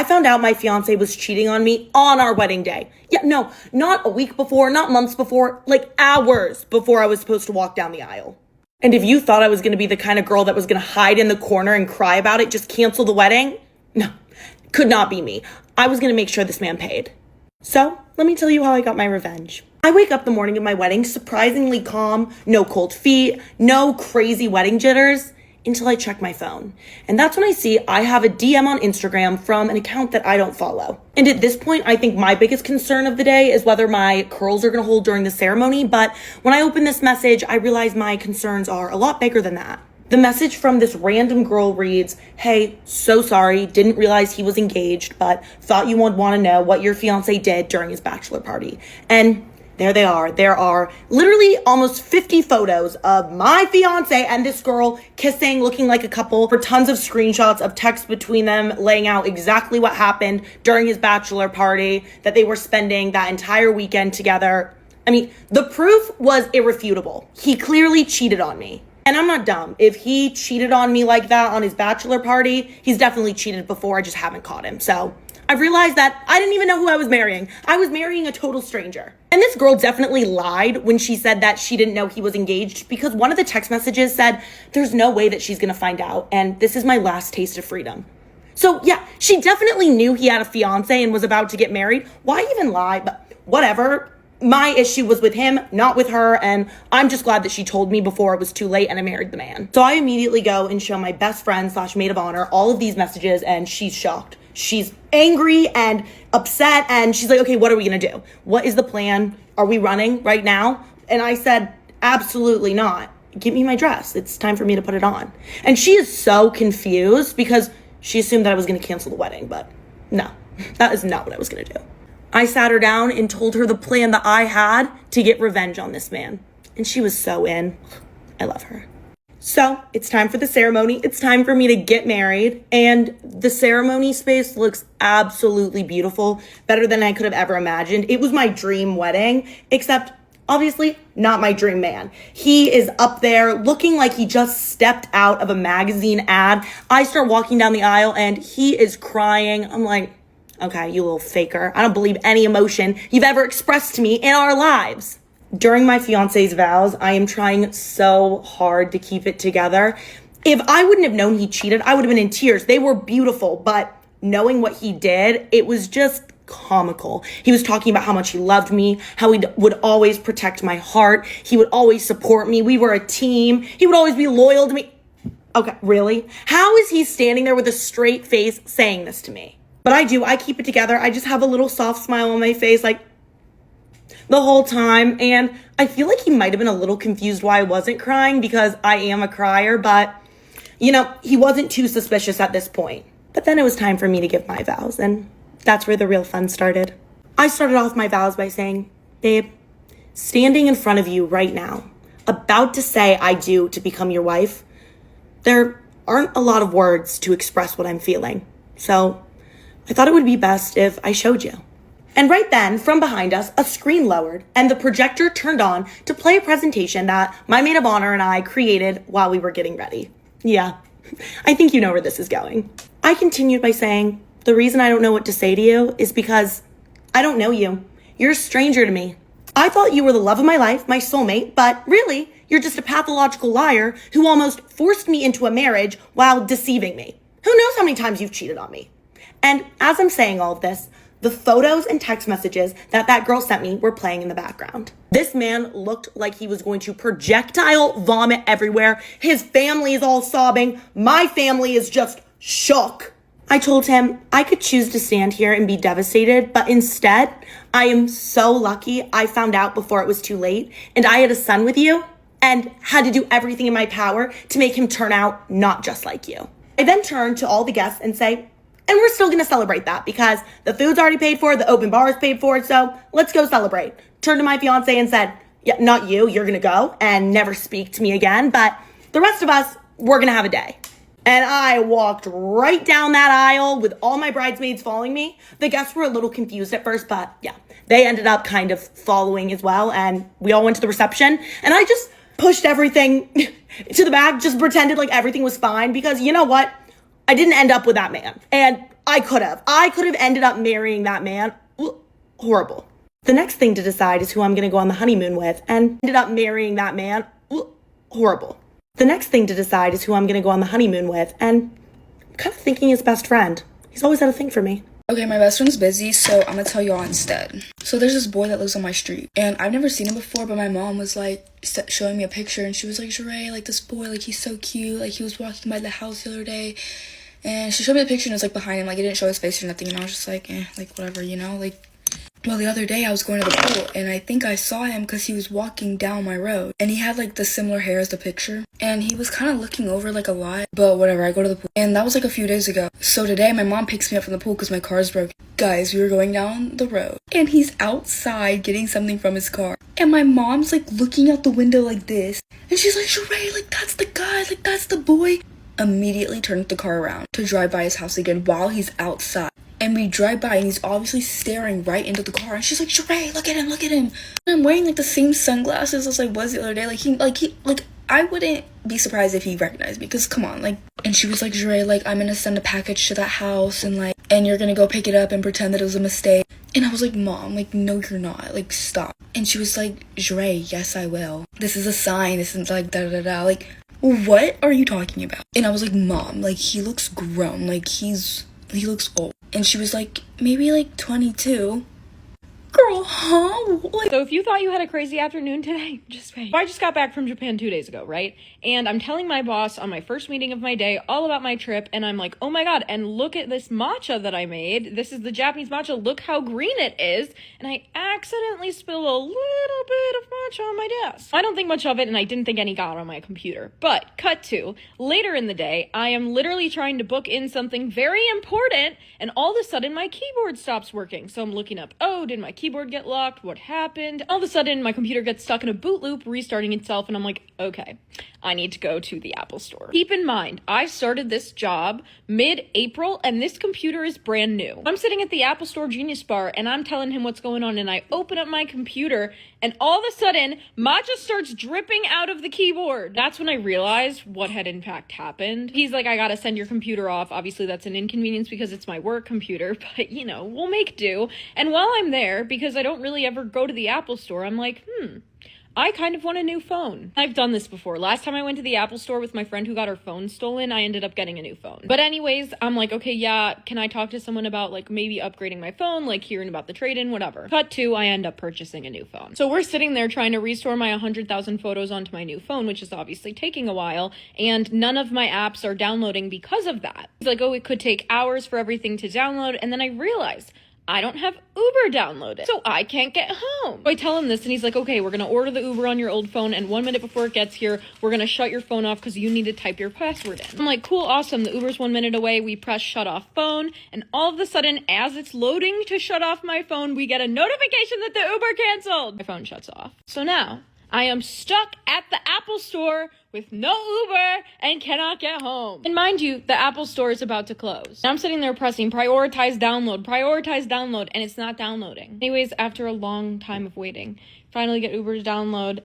I found out my fiance was cheating on me on our wedding day. Yeah, no, not a week before, not months before, like hours before I was supposed to walk down the aisle. And if you thought I was going to be the kind of girl that was going to hide in the corner and cry about it, just cancel the wedding, no, could not be me. I was going to make sure this man paid. So let me tell you how I got my revenge. I wake up the morning of my wedding surprisingly calm, no cold feet, no crazy wedding jitters, until I check my phone. And that's when I see I have a DM on Instagram from an account that I don't follow. And at this point, I think my biggest concern of the day is whether my curls are gonna hold during the ceremony. But when I open this message, I realize my concerns are a lot bigger than that. The message from this random girl reads, "Hey, so sorry, didn't realize he was engaged, but thought you would wanna know what your fiance did during his bachelor party." And there they are. There are literally almost 50 photos of my fiance and this girl kissing, looking like a couple, for tons of screenshots of text between them, laying out exactly what happened during his bachelor party, that they were spending that entire weekend together. I mean, the proof was irrefutable. He clearly cheated on me. And I'm not dumb. If he cheated on me like that on his bachelor party, he's definitely cheated before. I just haven't caught him. So I've realized that I didn't even know who I was marrying. I was marrying a total stranger. And this girl definitely lied when she said that she didn't know he was engaged, because one of the text messages said, "There's no way that she's gonna find out, and this is my last taste of freedom." So yeah, she definitely knew he had a fiance and was about to get married. Why even lie? But whatever. My issue was with him, not with her, and I'm just glad that she told me before it was too late and I married the man. So I immediately go and show my best friend / maid of honor all of these messages, and she's shocked. She's angry and upset, and she's like, "Okay, what are we gonna do? What is the plan? Are we running right now?" And I said, "Absolutely not. Give me my dress. It's time for me to put it on." And she is so confused because she assumed that I was gonna cancel the wedding, but no, that is not what I was gonna do. I sat her down and told her the plan that I had to get revenge on this man. And she was so in. I love her. So it's time for the ceremony. It's time for me to get married. And the ceremony space looks absolutely beautiful. Better than I could have ever imagined. It was my dream wedding, except obviously not my dream man. He is up there looking like he just stepped out of a magazine ad. I start walking down the aisle and he is crying. I'm like, okay, you little faker. I don't believe any emotion you've ever expressed to me in our lives. During my fiance's vows, I am trying so hard to keep it together. If I wouldn't have known he cheated, I would have been in tears. They were beautiful, but knowing what he did, it was just comical. He was talking about how much he loved me, how he would always protect my heart. He would always support me. We were a team. He would always be loyal to me. Okay, really? How is he standing there with a straight face saying this to me? But I keep it together. I just have a little soft smile on my face, like the whole time. And I feel like he might have been a little confused why I wasn't crying, because I am a crier, but you know, he wasn't too suspicious at this point. But then it was time for me to give my vows, and that's where the real fun started. I started off my vows by saying, "Babe, standing in front of you right now, about to say I do to become your wife, there aren't a lot of words to express what I'm feeling. So I thought it would be best if I showed you." And right then, from behind us, a screen lowered and the projector turned on to play a presentation that my maid of honor and I created while we were getting ready. Yeah, I think you know where this is going. I continued by saying, "The reason I don't know what to say to you is because I don't know you. You're a stranger to me. I thought you were the love of my life, my soulmate, but really, you're just a pathological liar who almost forced me into a marriage while deceiving me. Who knows how many times you've cheated on me?" And as I'm saying all of this, the photos and text messages that girl sent me were playing in the background. This man looked like he was going to projectile vomit everywhere. His family is all sobbing. My family is just shook. I told him I could choose to stand here and be devastated, but instead, I am so lucky I found out before it was too late, and I had a son with you and had to do everything in my power to make him turn out not just like you. I then turned to all the guests and say, "And we're still gonna celebrate that because the food's already paid for, the open bar is paid for, so let's go celebrate." Turned to my fiance and said, "Yeah, not you, you're gonna go and never speak to me again, but the rest of us, we're gonna have a day." And I walked right down that aisle with all my bridesmaids following me. The guests were a little confused at first, but yeah, they ended up kind of following as well, and we all went to the reception, and I just pushed everything to the back, just pretended like everything was fine, because you know what? I didn't end up with that man. And I could have ended up marrying that man. Horrible. The next thing to decide is who I'm going to go on the honeymoon with, and ended up marrying that man. Horrible. The next thing to decide is who I'm going to go on the honeymoon with, and I'm kind of thinking his best friend. He's always had a thing for me. Okay, my best friend's busy, so I'm gonna tell y'all instead. So there's this boy that lives on my street, and I've never seen him before, but my mom was like showing me a picture, and she was like, Sheree, like this boy, like he's so cute, like he was walking by the house the other day, and she showed me the picture, and it was like behind him, like it didn't show his face or nothing, and I was just like, like whatever, you know, like. Well, the other day I was going to the pool, and I think I saw him because he was walking down my road, and he had like the similar hair as the picture, and he was kind of looking over like a lot, but whatever, I go to the pool, and that was like a few days ago. So today my mom picks me up from the pool because my car's broke. Guys, we were going down the road, and he's outside getting something from his car, and my mom's like looking out the window like this, and she's like, Sheree, like that's the guy, like that's the boy. Immediately turned the car around to drive by his house again while he's outside. And we drive by, and he's obviously staring right into the car. And she's like, Sheree, look at him, look at him. And I'm wearing like the same sunglasses as I was the other day. Like I wouldn't be surprised if he recognized me, because come on, like. And she was like, Sheree, like I'm gonna send a package to that house, and you're gonna go pick it up and pretend that it was a mistake. And I was like, Mom, like no, you're not. Like stop. And she was like, Sheree, yes, I will. This is a sign. This is like da da da. Like, what are you talking about? And I was like, Mom, like he looks grown. Like he looks old. And she was like, maybe like 22. Girl, huh? So if you thought you had a crazy afternoon today, just wait. I just got back from Japan 2 days ago, right? And I'm telling my boss on my first meeting of my day all about my trip, and I'm like, oh my god, and look at this matcha that I made. This is the Japanese matcha. Look how green it is. And I accidentally spilled a little bit of matcha on my desk. I don't think much of it, and I didn't think any got on my computer. But cut to later in the day, I am literally trying to book in something very important, and all of a sudden my keyboard stops working. So I'm looking up, oh, did my keyboard get locked? What happened? All of a sudden my computer gets stuck in a boot loop, restarting itself, and I'm like, okay, I need to go to the Apple Store. Keep in mind, I started this job mid-April, and this computer is brand new. I'm sitting at the Apple Store Genius Bar, and I'm telling him what's going on, and I open up my computer, and all of a sudden, matcha starts dripping out of the keyboard. That's when I realized what had in fact happened. He's like, I gotta send your computer off. Obviously, that's an inconvenience because it's my work computer, but you know, we'll make do. And while I'm there, because I don't really ever go to the Apple Store, I'm like, I kind of want a new phone. I've done this before. Last time I went to the Apple Store with my friend who got her phone stolen, I ended up getting a new phone. But anyways, I'm like, okay, yeah, can I talk to someone about like maybe upgrading my phone, like hearing about the trade-in, whatever. Cut to, I end up purchasing a new phone. So we're sitting there trying to restore my 100,000 photos onto my new phone, which is obviously taking a while, and none of my apps are downloading because of that. It's like, oh, it could take hours for everything to download, and then I realized I don't have Uber downloaded, so I can't get home. So I tell him this, and he's like, okay, we're gonna order the Uber on your old phone, and 1 minute before it gets here, we're gonna shut your phone off because you need to type your password in. I'm like, cool, awesome, the Uber's 1 minute away, we press shut off phone, and all of a sudden, as it's loading to shut off my phone, we get a notification that the Uber canceled. My phone shuts off. So now, I am stuck at the Apple Store with no Uber and cannot get home. And mind you, the Apple Store is about to close. I'm sitting there pressing prioritize download, and it's not downloading. Anyways, after a long time of waiting, finally get Uber to download.